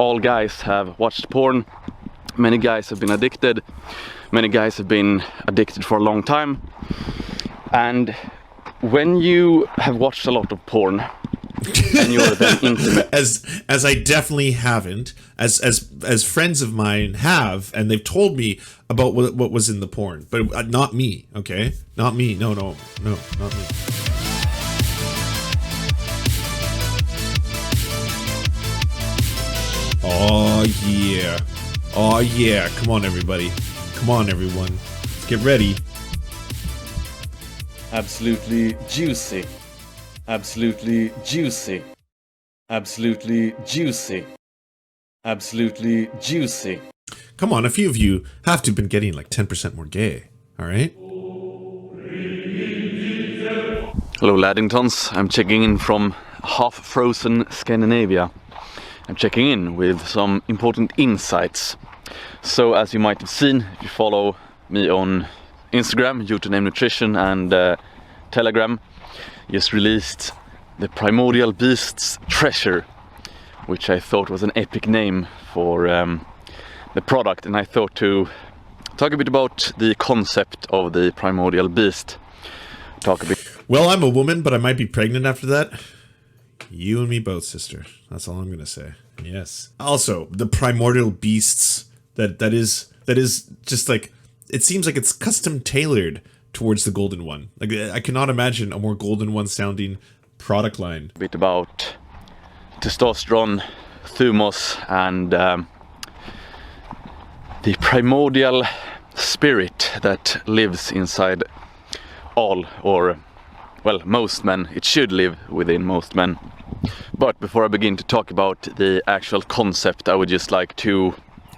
all guys have watched porn. Many guys have been addicted. Many guys have been addicted for a long time. And when you have watched a lot of porn and you're then intimate, as I definitely haven't, as friends of mine have, and they've told me about what was in the porn, but not me. Okay, not me. No, not me. Oh yeah, come on everybody, come on everyone, let's get ready. absolutely juicy, absolutely juicy, absolutely juicy, absolutely juicy. Come on, a few of you have to have been getting like 10% more gay, alright? Hello Laddingtons, I'm checking in from half-frozen Scandinavia. I'm checking in with some important insights. So as you might have seen, if you follow me on Instagram, YouTube Nutrition, and Telegram, just released the Primordial Beast's Treasure, which I thought was an epic name for the product, and I thought to talk a bit about the concept of the Primordial Beast. Well, I'm a woman, but I might be pregnant after that. You and me both, sister. That's all I'm gonna say. Yes. Also, the Primordial Beasts, that is just like, it seems like it's custom tailored towards the Golden One. Like, I cannot imagine a more Golden One sounding product line. A bit about testosterone, thumos, and the primordial spirit that lives inside all, or well, most men. It should live within most men. But before I begin to talk about the actual concept, I would just like to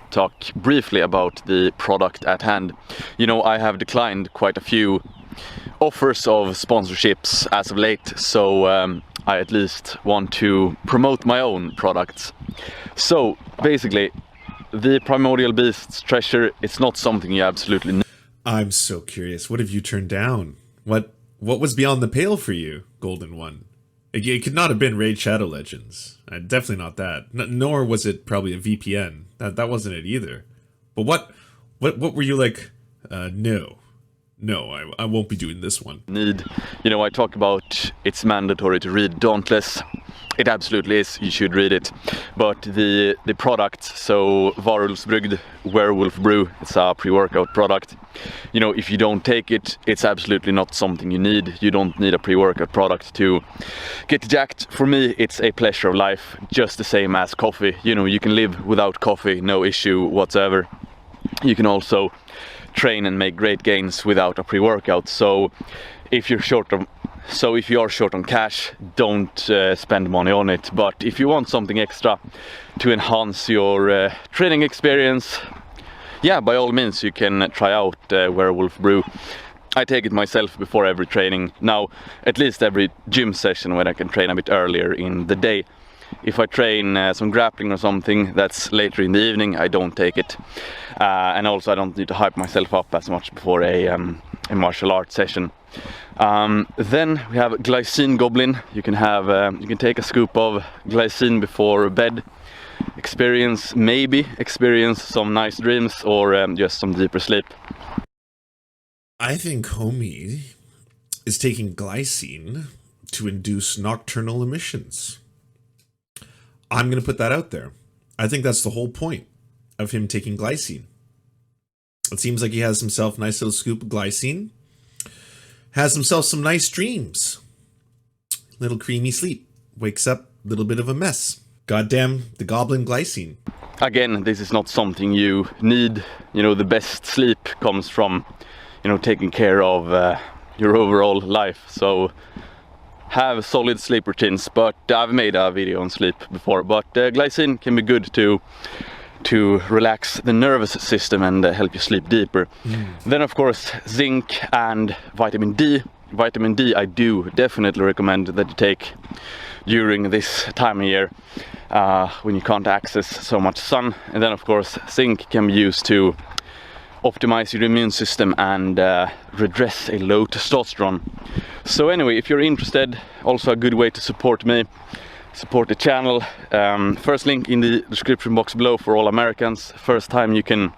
talk briefly about the product at hand. You know, I have declined quite a few offers of sponsorships as of late, so I at least want to promote my own products. So basically, the Primordial Beast's Treasure, it's not something you absolutely need. I'm so curious. What have you turned down? What was beyond the pale for you, Golden One? It could not have been Raid Shadow Legends. Definitely not that. Nor was it probably a VPN. That wasn't it either. But what were you like? No, I won't be doing this one. You know, I talk about it's mandatory to read Dauntless. It absolutely is. You should read it. But the product, so Varulvsbrygd Werewolf Brew, it's a pre-workout product. You know, if you don't take it, it's absolutely not something you need. You don't need a pre-workout product to get jacked. For me, it's a pleasure of life, just the same as coffee. You know, you can live without coffee, no issue whatsoever. You can also train and make great gains without a pre-workout. So if you're short on cash, don't spend money on it. But if you want something extra to enhance your training experience, yeah, by all means you can try out Werewolf Brew. I take it myself before every training, now at least every gym session when I can train a bit earlier in the day. If I train some grappling or something that's later in the evening, I don't take it. And also I don't need to hype myself up as much before a martial arts session. Then we have Glycine Goblin. You can take a scoop of glycine before bed. Maybe experience some nice dreams or just some deeper sleep. I think Homie is taking glycine to induce nocturnal emissions. I'm going to put that out there. I think that's the whole point of him taking glycine. It seems like he has himself a nice little scoop of glycine. Has himself some nice dreams. Little creamy sleep. Wakes up, little bit of a mess. Goddamn, the goblin glycine. Again, this is not something you need. You know, the best sleep comes from, you know, taking care of your overall life. So have solid sleep routines, but I've made a video on sleep before. But glycine can be good to relax the nervous system and help you sleep deeper. Then of course zinc and vitamin D. Vitamin D I do definitely recommend that you take during this time of year when you can't access so much sun. And then of course zinc can be used to optimize your immune system and redress a low testosterone. So anyway, if you're interested, also a good way to support me, support the channel. First link in the description box below for all Americans. First time you can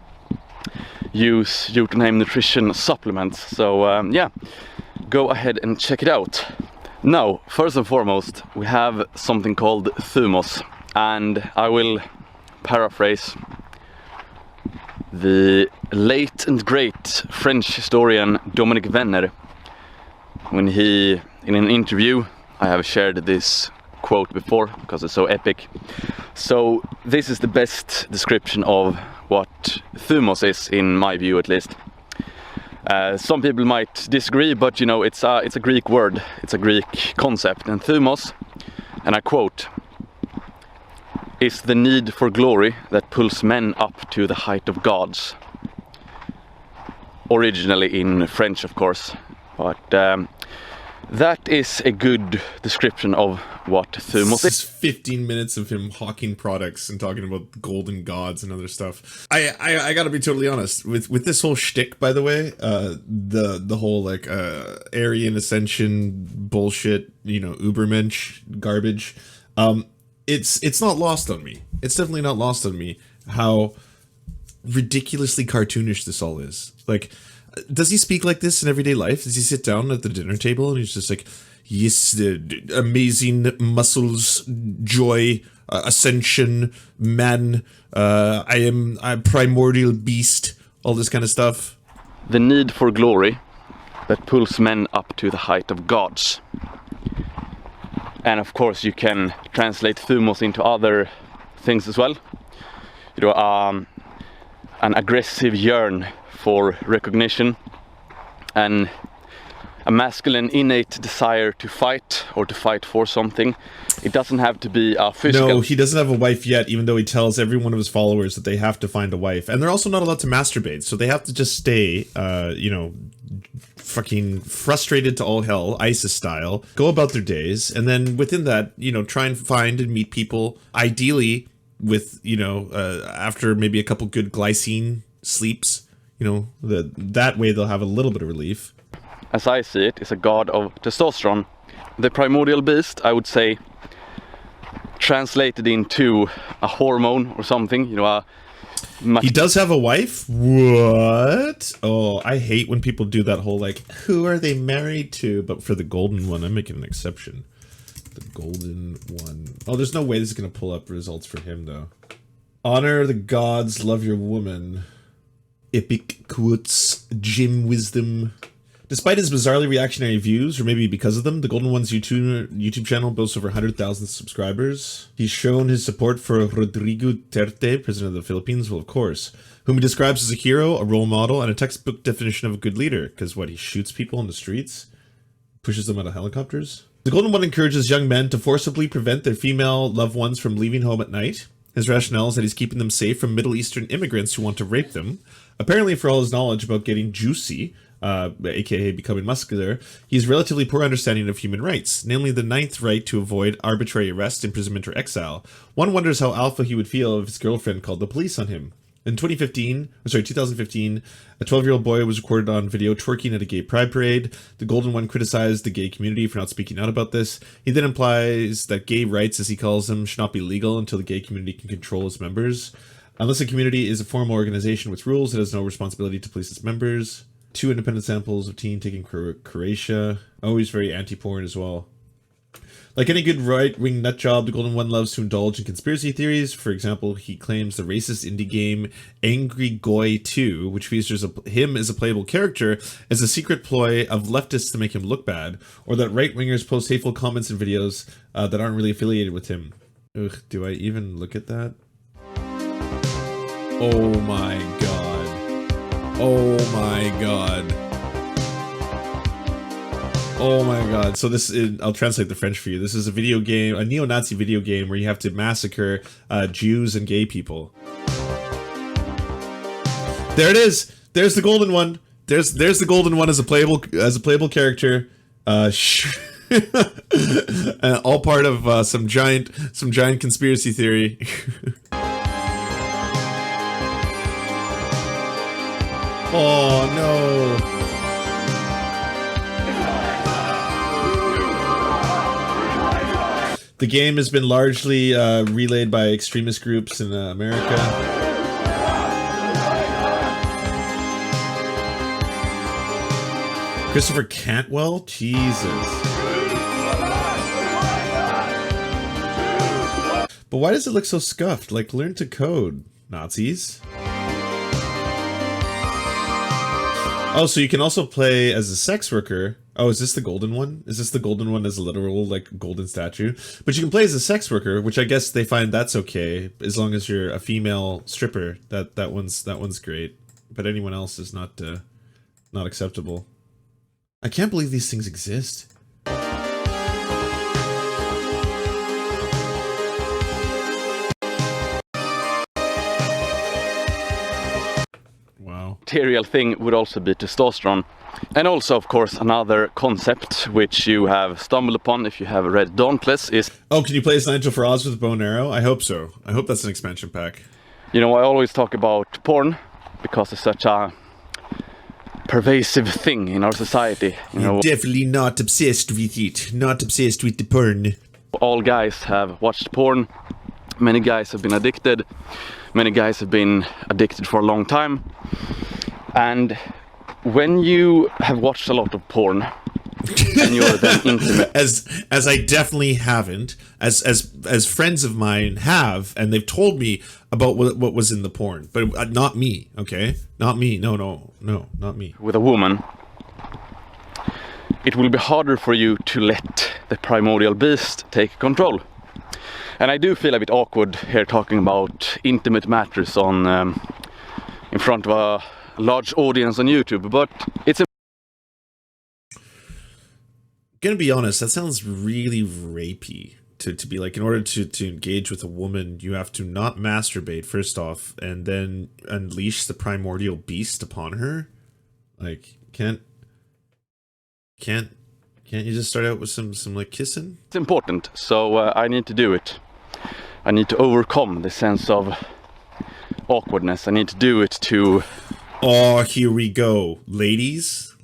use Jotunheim nutrition supplements. So yeah, go ahead and check it out. Now, first and foremost, we have something called thumos, and I will paraphrase the late and great French historian Dominique Venner when he, in an interview, I have shared this quote before because it's so epic. So this is the best description of what thumos is, in my view at least. Some people might disagree, but you know, it's a Greek word, it's a Greek concept, and thumos, and I quote, is the need for glory that pulls men up to the height of gods. Originally in French, of course, but that is a good description of what thumos is. 15 minutes of him hawking products and talking about golden gods and other stuff. I gotta be totally honest with this whole shtick, by the way, the whole like Aryan ascension bullshit, you know, Ubermensch garbage. It's not lost on me. It's definitely not lost on me how ridiculously cartoonish this all is. Like, does he speak like this in everyday life? Does he sit down at the dinner table and he's just like, yes, amazing muscles, joy, ascension, man, I am a primordial beast, all this kind of stuff? The need for glory that pulls men up to the height of gods. And of course you can translate thumos into other things as well. You know, an aggressive yearn for recognition, and a masculine innate desire to fight or to fight for something. It doesn't have to be a physical... No, he doesn't have a wife yet, even though he tells every one of his followers that they have to find a wife. And they're also not allowed to masturbate, so they have to just stay, you know, fucking frustrated to all hell, ISIS style, go about their days, and then within that, you know, try and find and meet people, ideally with, you know, after maybe a couple good glycine sleeps, you know, that way they'll have a little bit of relief. As I see it, is a god of testosterone. The primordial beast, I would say, translated into a hormone or something, you know, he does have a wife? What? Oh, I hate when people do that whole, like, who are they married to? But for the golden one, I'm making an exception. The golden one. Oh, there's no way this is going to pull up results for him, though. Honor the gods, love your woman. Epic quotes, gym wisdom. Despite his bizarrely reactionary views, or maybe because of them, the Golden One's YouTube channel boasts over 100,000 subscribers. He's shown his support for Rodrigo Duterte, president of the Philippines, well, of course, whom he describes as a hero, a role model, and a textbook definition of a good leader. Because what, he shoots people in the streets? Pushes them out of helicopters? The Golden One encourages young men to forcibly prevent their female loved ones from leaving home at night. His rationale is that he's keeping them safe from Middle Eastern immigrants who want to rape them. Apparently, for all his knowledge about getting juicy, aka becoming muscular, he has relatively poor understanding of human rights, namely the 9th right to avoid arbitrary arrest, imprisonment, or exile. One wonders how alpha he would feel if his girlfriend called the police on him. In 2015, a 12-year-old boy was recorded on video twerking at a gay pride parade. The Golden One criticized the gay community for not speaking out about this. He then implies that gay rights, as he calls them, should not be legal until the gay community can control its members. Unless a community is a formal organization with rules, it has no responsibility to police its members. 2 independent samples of teen taking Croatia. Oh, he's very anti-porn as well. Like any good right-wing nutjob, the Golden One loves to indulge in conspiracy theories. For example, he claims the racist indie game Angry Goy 2, which features him as a playable character, is a secret ploy of leftists to make him look bad, or that right-wingers post hateful comments and videos that aren't really affiliated with him. Ugh, do I even look at that? Oh my god. Oh my god. Oh my god. So this is, I'll translate the French for you. This is a video game, a neo-Nazi video game where you have to massacre Jews and gay people. There it is. There's the Golden One. There's the Golden One as a playable character. All part of some giant conspiracy theory. Oh no. The game has been largely relayed by extremist groups in America. Christopher Cantwell? Jesus. But why does it look so scuffed? Like, learn to code, Nazis. Oh, so you can also play as a sex worker. Oh, is this the golden one? Is this the golden one as a literal, like, golden statue? But you can play as a sex worker, which I guess they find that's okay, as long as you're a female stripper. That one's great. But anyone else is not acceptable. I can't believe these things exist. Wow. Material thing would also be testosterone. And also, of course, another concept which you have stumbled upon if you have read Dauntless is... Oh, can you play as Nigel Farage with a bow and arrow? I hope so. I hope that's an expansion pack. You know, I always talk about porn because it's such a pervasive thing in our society. You know, definitely not obsessed with it. Not obsessed with the porn. all guys have watched porn. Many guys have been addicted. Many guys have been addicted for a long time. And when you have watched a lot of porn and you're then intimate, as I definitely haven't, as friends of mine have, and they've told me about what was in the porn, but not me. Okay, not me. No, not me. with a woman, it will be harder for you to let the primordial beast take control. And I do feel a bit awkward here talking about intimate matters on in front of a large audience on YouTube, but it's Gonna be honest, that sounds really rapey to be like, in order to engage with a woman, you have to not masturbate first off, and then unleash the primordial beast upon her. Like, can't you just start out with some like kissing? It's important, so I need to do it. I need to overcome the sense of awkwardness. I need to do it to... Oh, here we go. Ladies,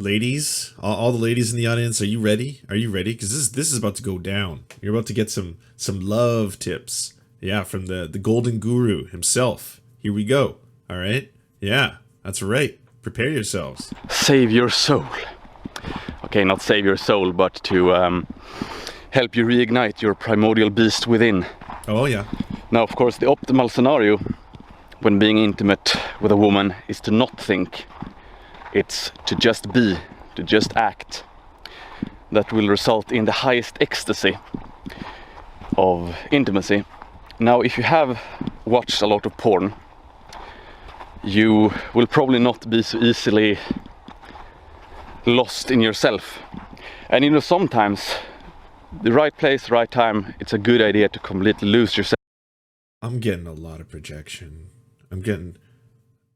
all the ladies in the audience, are you ready? Are you ready? Because this is about to go down. You're about to get some love tips. Yeah, from the golden guru himself. Here we go. All right? Yeah, that's right. Prepare yourselves. Save your soul. Okay, not save your soul, but to help you reignite your primordial beast within. Oh, yeah. Now, of course, the optimal scenario when being intimate with a woman is to not think. It's to just be, to just act. That will result in the highest ecstasy of intimacy. Now, if you have watched a lot of porn, you will probably not be so easily lost in yourself. And you know, sometimes the right place, right time, it's a good idea to completely lose yourself. I'm getting a lot of projection.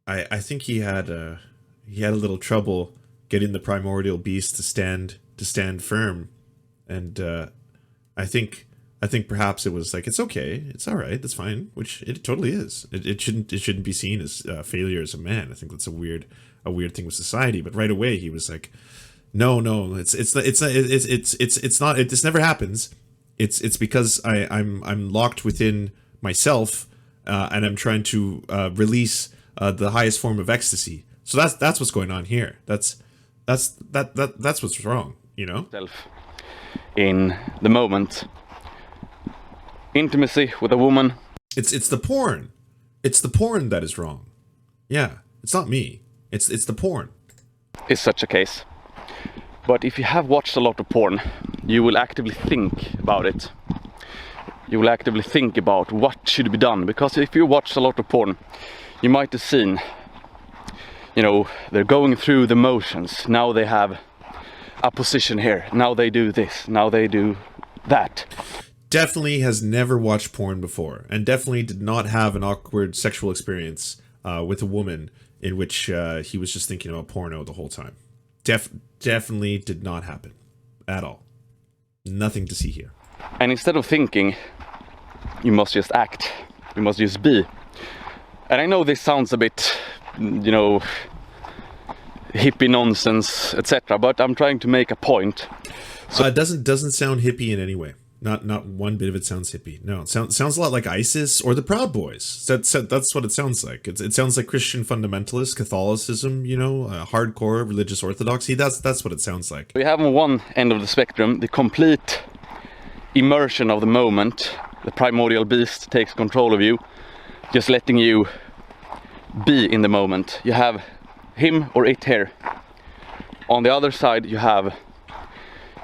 I think he had a little trouble getting the primordial beast to stand firm, and I think perhaps it was like, it's okay, it's all right, that's fine, which it totally is. It shouldn't be seen as failure as a man. I think that's a weird thing with society. But right away he was like, no, it's not. This never happens. It's because I'm locked within myself, and I'm trying to release the highest form of ecstasy. So that's what's going on here. That's what's wrong, you know? In the moment. Intimacy with a woman. It's the porn. It's the porn that is wrong. Yeah, it's not me. It's the porn. Is such a case. But if you have watched a lot of porn, you will actively think about it. You will actively think about what should be done. Because if you watch a lot of porn, you might have seen, you know, they're going through the motions. Now they have a position here. Now they do this. Now they do that. Definitely has never watched porn before, and definitely did not have an awkward sexual experience with a woman in which he was just thinking about porno the whole time. Definitely did not happen at all. Nothing to see here. And instead of thinking, you must just act. You must just be. And I know this sounds a bit, you know, hippie nonsense, etc. But I'm trying to make a point. So it doesn't sound hippie in any way. Not one bit of it sounds hippie. No, it sounds a lot like ISIS or the Proud Boys. That's what it sounds like. It sounds like Christian fundamentalist Catholicism, you know, hardcore religious orthodoxy. That's what it sounds like. We have on one end of the spectrum the complete immersion of the moment. The primordial beast takes control of you, just letting you be in the moment. You have him or it here. On the other side you have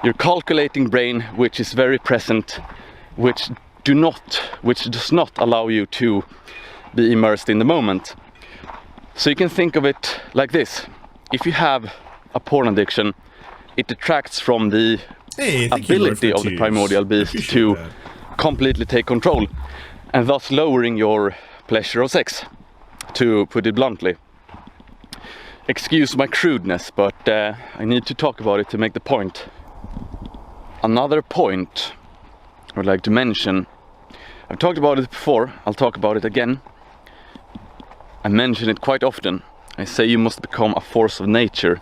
your calculating brain, which is very present, which does not allow you to be immersed in the moment. So you can think of it like this: if you have a porn addiction, it detracts from the ability of the primordial beast to completely take control, and thus lowering your pleasure of sex, to put it bluntly. Excuse my crudeness, but I need to talk about it to make the point. Another point I would like to mention, I've talked about it before, I'll talk about it again. I mention it quite often. I say you must become a force of nature.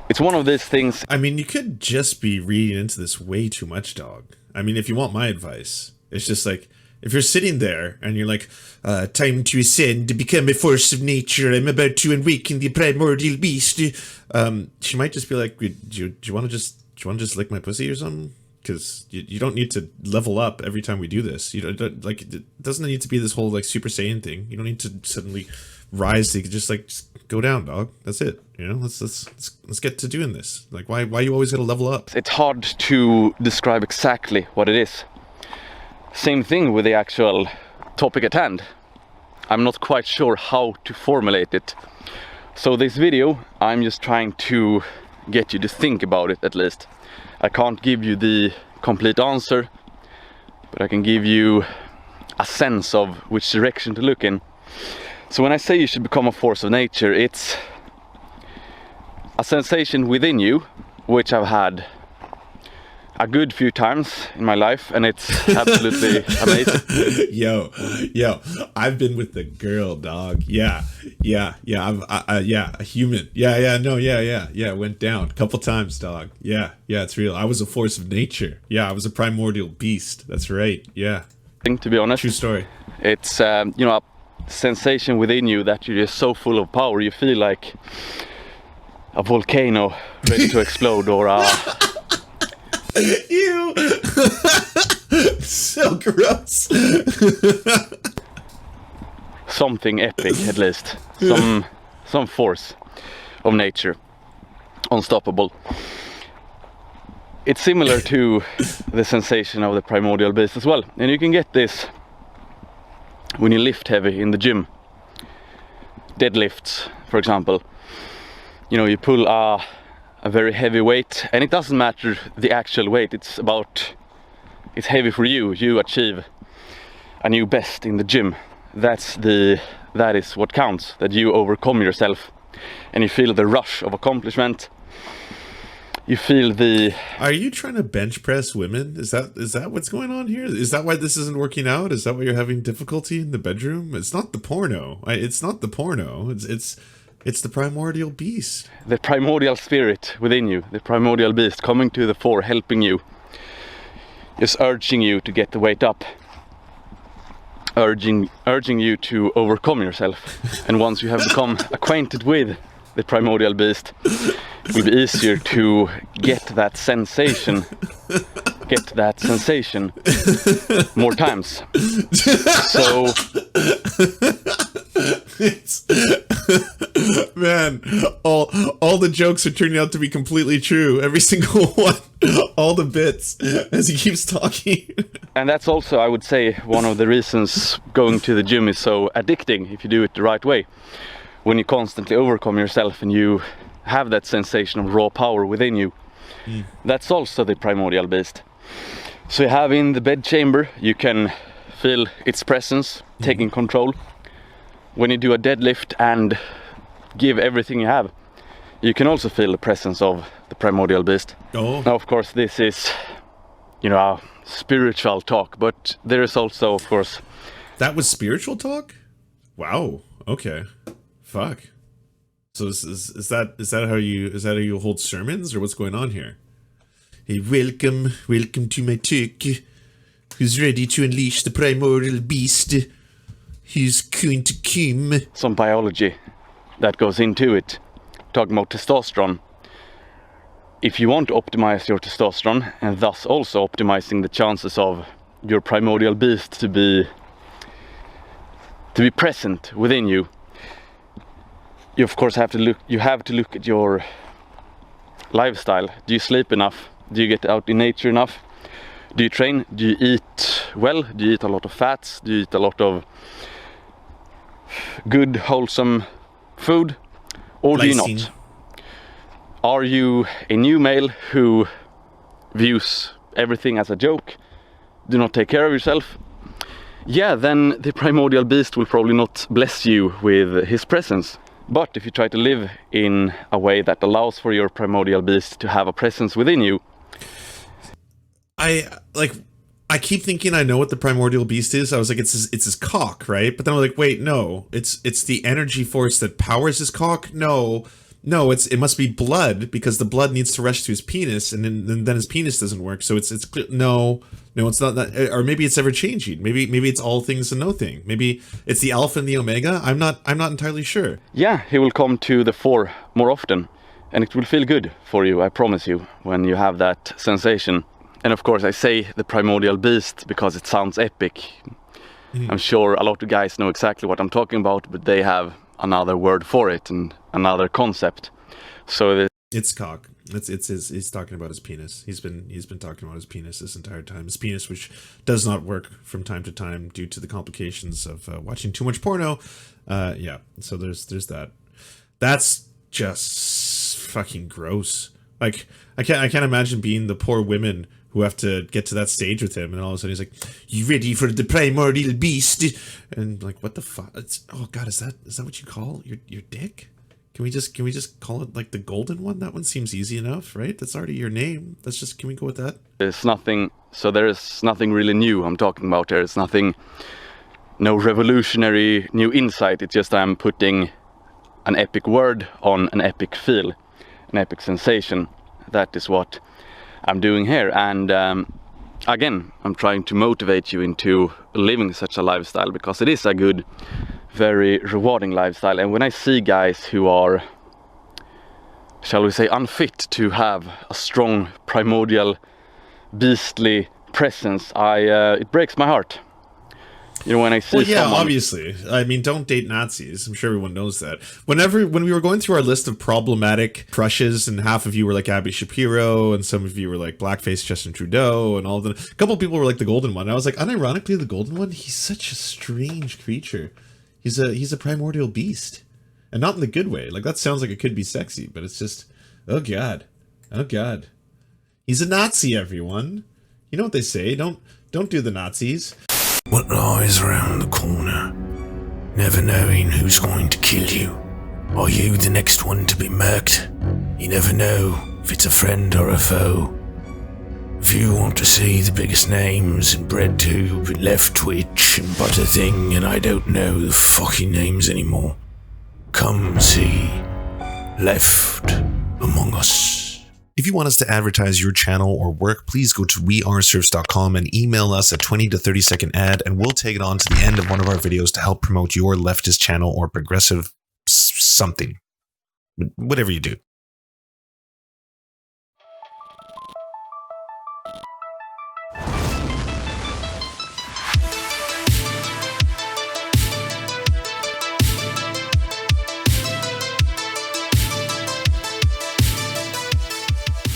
It's one of these things. I mean, you could just be reading into this way too much, dog. I mean, if you want my advice, it's just like, if you're sitting there and you're like, time to ascend, to become a force of nature, I'm about to awaken the primordial beast. She might just be like, do you want to just lick my pussy or something? Because you don't need to level up every time we do this. You don't, like, it doesn't need to be this whole like Super Saiyan thing. You don't need to suddenly rise to just go down, dog. That's it. You know, let's get to doing this. Like, why you always gotta level up? It's hard to describe exactly what it is. Same thing with the actual topic at hand. I'm not quite sure how to formulate it. So this video, I'm just trying to get you to think about it at least. I can't give you the complete answer, but I can give you a sense of which direction to look in. So when I say you should become a force of nature, it's a sensation within you, which I've had a good few times in my life, and it's absolutely amazing. Yo, I've been with the girl, dog. Yeah, a human. Yeah, went down a couple times, dog. Yeah, it's real. I was a force of nature. Yeah, I was a primordial beast. That's right. Yeah. To be honest, true story. It's you know, a sensation within you that you're just so full of power. You feel like a volcano ready to explode, or a Ew. So gross. Something epic, at least. Some force of nature. Unstoppable. It's similar to the sensation of the primordial beast as well. And you can get this when you lift heavy in the gym. Deadlifts, for example. You know, you pull a very heavy weight, and it doesn't matter the actual weight. It's heavy for you. You achieve a new best in the gym. That is what counts. That you overcome yourself, and you feel the rush of accomplishment. You feel the. Are you trying to bench press women? Is that what's going on here? Is that why this isn't working out? Is that why you're having difficulty in the bedroom? It's not the porno. It's not the porno. It's the primordial beast. The primordial spirit within you, the primordial beast coming to the fore, helping you, just urging you to get the weight up, urging you to overcome yourself. And once you have become acquainted with the primordial beast, it will be easier to get that sensation more times. So it's, man, all the jokes are turning out to be completely true. Every single one, all the bits as he keeps talking. And that's also, I would say, one of the reasons going to the gym is so addicting if you do it the right way. When you constantly overcome yourself and you have that sensation of raw power within you. That's also the primordial beast. So you have in the bed chamber, you can feel its presence taking control. When you do a deadlift and give everything you have, you can also feel the presence of the primordial beast. Oh. Now, of course, this is, you know, a spiritual talk, but there is also, of course... That was spiritual talk? Wow. Okay. Fuck. So is that how you hold sermons, or what's going on here? Hey, welcome to my talk. Who's ready to unleash the primordial beast? Who's going to come? Some biology that goes into it. Talking about testosterone. If you want to optimize your testosterone and thus also optimizing the chances of your primordial beast to be present within you, you of course have to look at your lifestyle. Do you sleep enough? Do you get out in nature enough? Do you train? Do you eat well? Do you eat a lot of fats? Do you eat a lot of good, wholesome food? Or do you not? Are you a new male who views everything as a joke? Do not take care of yourself? Yeah, then the primordial beast will probably not bless you with his presence. But if you try to live in a way that allows for your primordial beast to have a presence within you. I keep thinking I know what the primordial beast is. I was like, it's his cock, right? But then I'm like, wait, no, it's the energy force that powers his cock. No, it must be blood, because the blood needs to rush to his penis, and then his penis doesn't work. So it's clear. No, it's not that. Or maybe it's ever changing. Maybe it's all things and no thing. Maybe it's the alpha and the omega. I'm not entirely sure. Yeah, he will come to the fore more often, and it will feel good for you. I promise you, when you have that sensation. And of course, I say the primordial beast because it sounds epic. I'm sure a lot of guys know exactly what I'm talking about, but they have another word for it and another concept. So it's cock. He's talking about his penis. He's been talking about his penis this entire time. His penis, which does not work from time to time due to the complications of watching too much porno. Yeah. So there's that. That's just fucking gross. Like I can't imagine being the poor women who have to get to that stage with him, and all of a sudden he's like, "You ready for the primordial beast?" And like, what the fuck? Oh god, is that what you call your dick? Can we just call it like the golden one? That one seems easy enough, right? That's already your name. Can we go with that? There's nothing. So there is nothing really new I'm talking about. There is nothing, no revolutionary new insight. It's just I'm putting an epic word on an epic feel, an epic sensation. That is what I'm doing here, and again, I'm trying to motivate you into living such a lifestyle, because it is a good, very rewarding lifestyle. And when I see guys who are, shall we say, unfit to have a strong primordial beastly presence, it breaks my heart. You know, when I see someone... obviously. I mean, don't date Nazis. I'm sure everyone knows that. When we were going through our list of problematic crushes, and half of you were like Abby Shapiro, and some of you were like blackface Justin Trudeau, and all of them. A couple of people were like the golden one. And I was like, unironically, the golden one, he's such a strange creature. He's a primordial beast. And not in the good way. Like, that sounds like it could be sexy, but it's just, oh god. Oh god. He's a Nazi, everyone. You know what they say, don't do the Nazis. What lies around the corner, never knowing who's going to kill you. Are you the next one to be murked? You never know if it's a friend or a foe. If you want to see the biggest names in BreadTube and Left Twitch and Butterthing, and I don't know the fucking names anymore, come see Left Among Us. If you want us to advertise your channel or work, please go to weareserfs.com and email us a 20 to 30 second ad, and we'll take it on to the end of one of our videos to help promote your leftist channel or progressive something. Whatever you do.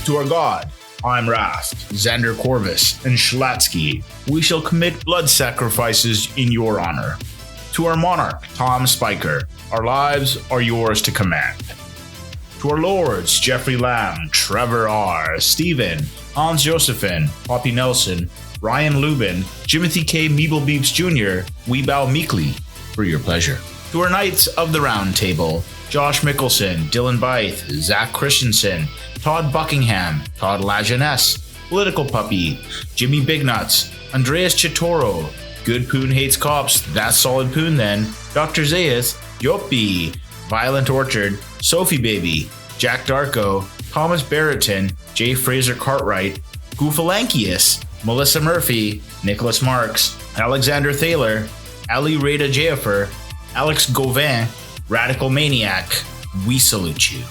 To our God, I'm Rast, Xander Corvus, and Schlatsky, we shall commit blood sacrifices in your honor. To our monarch, Tom Spiker, our lives are yours to command. To our lords, Jeffrey Lamb, Trevor R., Stephen, Hans Josephine, Poppy Nelson, Ryan Lubin, Jimothy K. Meeblebeeps Jr., we bow meekly for your pleasure. To our knights of the round table, Josh Mickelson, Dylan Bythe, Zach Christensen, Todd Buckingham, Todd Lajeunesse, Political Puppy, Jimmy Bignuts, Andreas Chitoro, Good Poon Hates Cops, That's Solid Poon Then, Dr. Zayas, Yoppy, Violent Orchard, Sophie Baby, Jack Darko, Thomas Barrington, J. Fraser Cartwright, Goofalankius, Melissa Murphy, Nicholas Marks, Alexander Thaler, Ali Rada Jaffer, Alex Gauvin, Radical Maniac, we salute you.